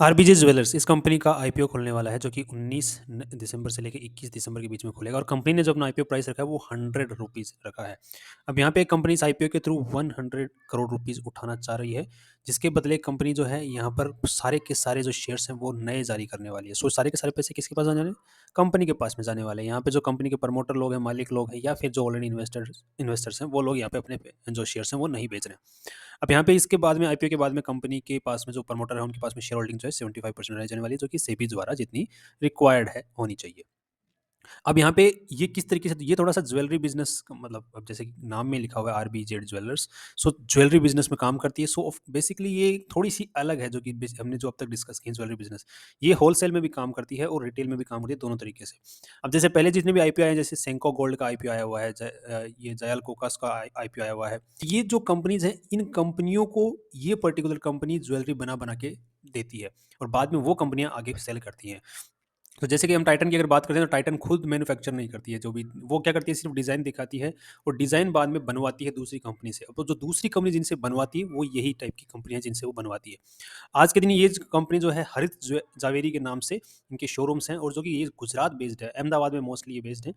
आरबीजे jewellers इस company का IPO खुलने वाला है जो कि 19 दिसंबर से लेकर 21 दिसंबर के बीच में खुलेगा और कंपनी ने जो अपना आईपीओ प्राइस रखा है वो 100 रुपीज़ रखा है। अब यहाँ पे कंपनी इस आईपीओ के थ्रू 100 करोड़ रुपीज़ उठाना चाह रही है, जिसके बदले कंपनी जो है यहाँ पर सारे के सारे जो शेयर्स हैं वो नए जारी करने वाली है। सो सारे के सारे पैसे किसके पास जाने वाले हैं? कंपनी के पास में जाने वाले हैं। यहाँ पे जो कंपनी के प्रमोटर लोग हैं, मालिक लोग हैं या फिर जो ऑलरेडी इन्वेस्टर्स इन्वेस्टर्स हैं वो लोग यहाँ पे अपने जो शेयर्स हैं वो नहीं बेच रहे हैं। अब यहाँ पे इसके बाद में आईपीओ के बाद में कंपनी के पास में जो प्रमोटर है उनके पास में शेयर होल्डिंग जो है 75% रह जाने वाली है, जो कि सेबी द्वारा जितनी रिक्वायर्ड है होनी चाहिए। अब यहाँ पे ये किस तरीके से, ये थोड़ा-सा ज्वेलरी बिज़नेस का मतलब, अब जैसे कि नाम में लिखा हुआ है आरबीजेड ज्वेलर्स, सो ज्वेलरी बिज़नेस में काम करती है। सो बेसिकली ये थोड़ी-सी अलग है जो कि हमने जो अब तक डिस्कस की है ज्वेलरी बिज़नेस। ये होलसेल में भी काम करती है और रिटेल में भी काम करती है, दोनों तरीके से। अब जैसे पहले जितने भी आईपीओ आए हैं, जैसे सेंको गोल्ड का आईपीओ आया हुआ है, ये जयल कोकास का आईपीओ आया हुआ है। ये जो कंपनीज़ हैं, इन कंपनियों को ये पर्टिकुलर कंपनी ज्वेलरी बना-बना के देती है और बाद में वो कंपनियाँ आगे सेल करती हैं। तो जैसे कि हम टाइटन की अगर बात करते हैं तो टाइटन खुद मैन्युफैक्चर नहीं करती है, जो भी वो क्या करती है सिर्फ डिज़ाइन दिखाती है और डिज़ाइन बाद में बनवाती है दूसरी कंपनी से। अब तो जो दूसरी कंपनी जिनसे बनवाती है वो यही टाइप की कंपनी है जिनसे वो बनवाती है। आज के दिन ये कंपनी जो है हरित जावेरी के नाम से इनके शोरूम्स हैं और जो कि ये गुजरात बेस्ड है, अहमदाबाद में मोस्टली ये बेस्ड है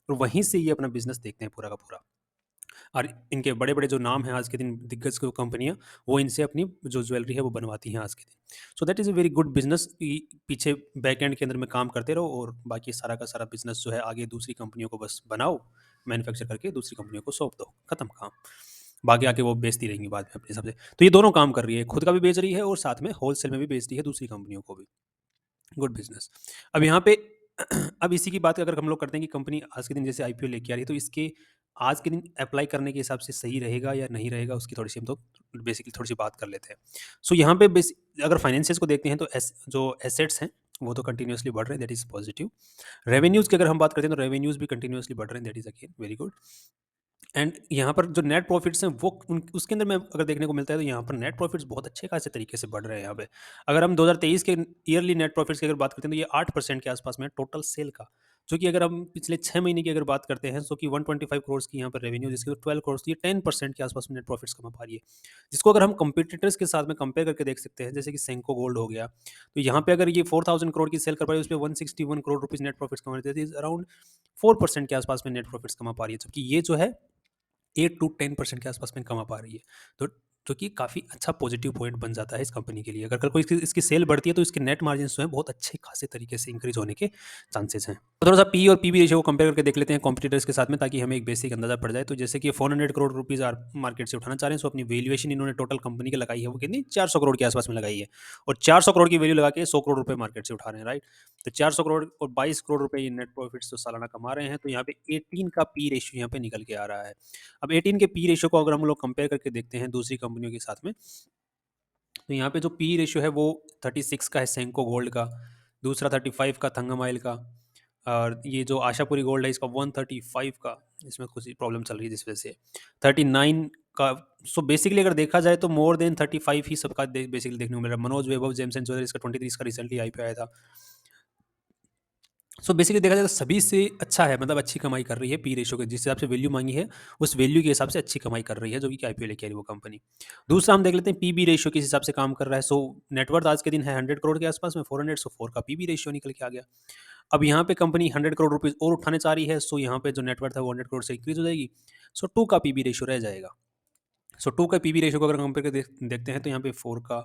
और वहीं से ये अपना बिजनेस देखते हैं पूरा का पूरा। और इनके बड़े-बड़े जो नाम हैं आज के दिन, दिग्गज को कंपनियाँ, वो इनसे अपनी जो ज्वेलरी है वो बनवाती हैं आज के दिन। So that is a very good business कि पीछे बैक एंड के अंदर में काम करते रहो और बाकी सारा का सारा बिज़नेस जो है आगे दूसरी कंपनियों को बस बनाओ, मैन्युफैक्चर करके दूसरी कंपनियों को सौंप दो, खत्म काम। बाकी आके वो बेचती रहेंगी बाद में अपने हिसाब से। तो ये दोनों काम कर रही है, खुद का भी बेच रही है और साथ में होलसेल में भी बेच रही है दूसरी कंपनियों को भी। Good business. अब यहाँ पे अब इसी की बात अगर हम लोग करते हैं कि कंपनी आज के दिन जैसे आईपीओ लेके आ रही है, तो इसके आज के दिन अप्लाई करने के हिसाब से सही रहेगा या नहीं रहेगा, उसकी थोड़ी-सी हम तो बेसिकली थोड़ी-सी बात कर लेते हैं। सो यहाँ पे अगर फाइनेंसियल्स को देखते हैं तो जो एसेट्स हैं, वो तो कंटिन्यूअसली बढ़ रहे हैं, दैट इज़ पॉजिटिव। रेवेन्यूज़ की अगर हम बात करते हैं तो रेवेन्यूज़ भी कंटिन्यूअसली बढ़ रहे हैं, that is again very good. And यहाँ पर जो नेट प्रॉफिट्स हैं वो उसके अंदर में अगर देखने को मिलता है तो यहाँ पर नेट प्रॉफिट्स बहुत अच्छे खासे तरीके से बढ़ रहे हैं यहाँ पे। अगर हम 2023 के ईयरली नेट प्रॉफिट्स की अगर बात करते हैं तो ये 8% के आसपास में टोटल सेल का, जो कि अगर हम पिछले 6 महीने की अगर बात करते हैं तो कि 125 करोड़ की यहाँ पर रेवेन्यू, जिसकी तो 12 करोड़, ये 10% के आसपास में नेट प्रॉफिट्स कमा पा रही है। जिसको अगर हम कंपटीटर्स के साथ में कंपेयर करके देख सकते हैं, जैसे कि सेंको गोल्ड हो गया, तो यहाँ पे अगर ये 4000 करोड़ की सेल कर पा रही है, उस पर 161 करोड़ रुपीज़ नेट प्रॉफिट्स कमा रही है, अराउंड 4% के आसपास में नेट प्रॉफिट्स कमा पा रही है, जबकि ये जो है 8 टू 10% के आसपास में कमा पा रही है। तो जो कि काफ़ी अच्छा पॉजिटिव पॉइंट बन जाता है इस कंपनी के लिए। अगर कल को इसकी इसकी सेल बढ़ती है तो इसके नेट मार्जिन्स जो हैं बहुत अच्छे खासे तरीके से इंक्रीज़ होने के चांसेस हैं। तो थोड़ा-सा पी और पीबी रेशियो को कंपेयर करके देख लेते हैं कॉम्पिटिटर्स के साथ में, ताकि हमें एक बेसिक अंदाज़ा पड़ जाए। तो जैसे कि 400 करोड़ रुपीज़ मार्केट से उठाना चाह रहे हैं, सो अपनी वैल्यूएशन इन्होंने टोटल कंपनी की लगाई है वो कितनी 400 करोड़ के आसपास में लगाई है और 400 करोड़ की वैल्यू लगा के 100 करोड़ रुपए मार्केट से उठा रहे हैं, राइट? तो 400 करोड़ और 22 करोड़ रुपए ये नेट प्रॉफिट्स जो सालाना कमा रहे हैं, तो यहाँ पे 18 का पी रेशियो यहाँ पे निकल के आ रहा है। अब 18 के पी रेशियो को अगर हम लोग कंपेयर करके देखते हैं दूसरी कंपनियों के साथ में, तो यहाँ पे जो पी रेशियो है वो 36 का है सेंको गोल्ड का, दूसरा 35 का थंगम ऑयल का और ये जो आशापुरी गोल्ड है इसका 135 का, इसमें कुछ प्रॉब्लम चल रही है जिस वजह से 39 का। सो बेसिकली अगर देखा जाए तो मोर देन 35 ही सबका बेसिकली देखने को मिल रहा है। मनोज वैभव जेम्स एंड ज्वेलर्स का 23 का रिसेंटली आईपीओ आया था। सो बेसिकली देखा जाए तो सभी से अच्छा है, मतलब अच्छी कमाई कर रही है पी रेशियो के जिस हिसाब से वैल्यू मांगी है, उस वैल्यू के हिसाब से अच्छी कमाई कर रही है जो कि आईपीओ लेके आ रही है वो कंपनी। दूसरा हम देख लेते हैं पीबी रेशियो किस हिसाब से काम कर रहा है। सो नेटवर्थ आज के दिन है 100 करोड़ के आसपास में, 400, सो 4 का पीबी रेशियो निकल के आ गया। अब यहाँ पे कंपनी 100 करोड़ रुपीज़ और उठाने चाह रही है, सो यहाँ पे जो नेटवर्थ है वो 100 करोड़ से इंक्रीज हो जाएगी। सो 2 का पीबी रेशियो रह जाएगा। सो 2 का पीबी रेशियो को अगर कंपेयर करके देखते हैं तो यहाँ पे 4 का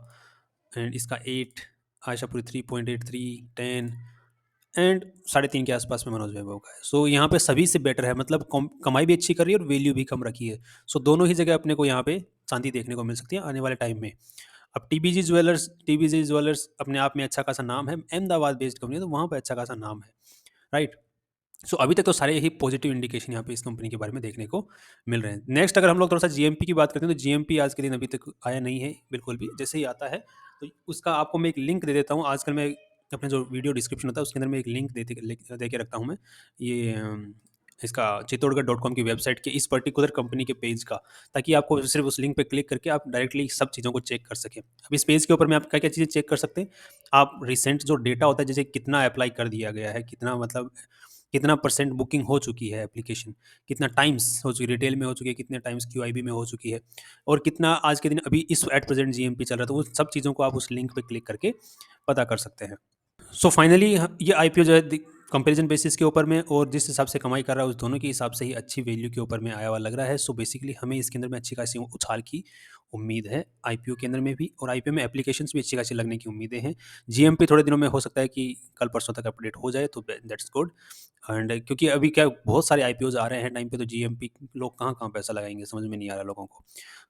एंड इसका 8, आशापुरी 3.83, 10 एंड 3.5 के आसपास में मनोज वैभव का है। सो यहाँ पे सभी से बेटर है, मतलब कमाई भी अच्छी कर रही है और वैल्यू भी कम रखी है। सो दोनों ही जगह अपने को यहाँ पे चांदी देखने को मिल सकती है आने वाले टाइम में। अब टीबीजी ज्वेलर्स अपने आप में अच्छा खासा नाम है, अहमदाबाद बेस्ड कंपनी है तो वहाँ पे अच्छा खासा नाम है, राइट? सो अभी तक तो सारे ही पॉजिटिव इंडिकेशन यहाँ पे इस कंपनी के बारे में देखने को मिल रहे हैं। नेक्स्ट अगर हम लोग थोड़ा सा जीएमपी की बात करते हैं तो जीएमपी आज के दिन अभी तक आया नहीं है बिल्कुल भी। जैसे ही आता है तो उसका आपको मैं एक लिंक दे देता हूँ। आजकल मैं अपने जो वीडियो डिस्क्रिप्शन होता है उसके अंदर मैं एक लिंक दे के रखता हूँ मैं, ये इसका चित्तौड़गढ़.com की वेबसाइट के इस पर्टिकुलर कंपनी के पेज का, ताकि आपको सिर्फ उस लिंक पे क्लिक करके आप डायरेक्टली सब चीज़ों को चेक कर सकें। अब इस पेज के ऊपर में आप क्या क्या चीज़ें चेक कर सकते हैं। आप रिसेंट जो डेटा होता है, जैसे कितना अप्लाई कर दिया गया है, कितना मतलब कितना परसेंट बुकिंग हो चुकी है एप्लीकेशन, कितना टाइम्स हो चुकी है, रिटेल में हो चुकी है, कितने टाइम्स क्यूआईबी में हो चुकी है, और कितना आज के दिन अभी इस एट प्रेजेंट जीएमपी चल रहा है। तो वो सब चीज़ों को आप उस लिंक पे क्लिक करके पता कर सकते हैं। सो फाइनली ये आईपीओ जो है कंपैरिजन बेसिस के ऊपर में और जिस हिसाब से कमाई कर रहा है उस दोनों के हिसाब से ही अच्छी वैल्यू के ऊपर में आया हुआ लग रहा है। सो बेसिकली हमें इसके अंदर में अच्छी खासी उछाल की उम्मीद है आईपीओ के अंदर में भी, और आईपीओ में एप्लीकेशंस भी अच्छी खासी लगने की उम्मीदें हैं। जीएमपी थोड़े दिनों में हो सकता है कि कल परसों तक अपडेट हो जाए, तो दैट्स गुड। एंड क्योंकि अभी क्या बहुत सारे आईपीओज आ रहे हैं टाइम पे, तो जीएमपी लोग कहाँ कहाँ पैसा लगाएंगे समझ में नहीं आ रहा लोगों को।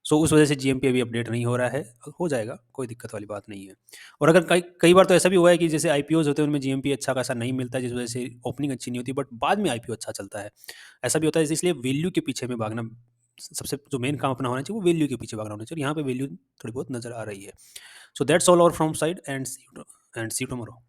सो उस वजह से जीएमपी अभी अपडेट नहीं हो रहा है, हो जाएगा, कोई दिक्कत वाली बात नहीं है। और अगर कई कई बार तो ऐसा भी हुआ है कि जैसे आईपीओज होते हैं उनमें जीएमपी अच्छा खासा नहीं मिलता है, जिस वजह से ओपनिंग अच्छी नहीं होती, बट बाद में आईपीओ अच्छा चलता है। ऐसा भी होता है, इसलिए वैल्यू के पीछे में भागना सबसे जो मेन काम अपना होना चाहिए वो वैल्यू के पीछे भागना होना चाहिए, और यहाँ पे वैल्यू थोड़ी बहुत नजर आ रही है। सो दैट्स ऑल और from side, and see you tomorrow.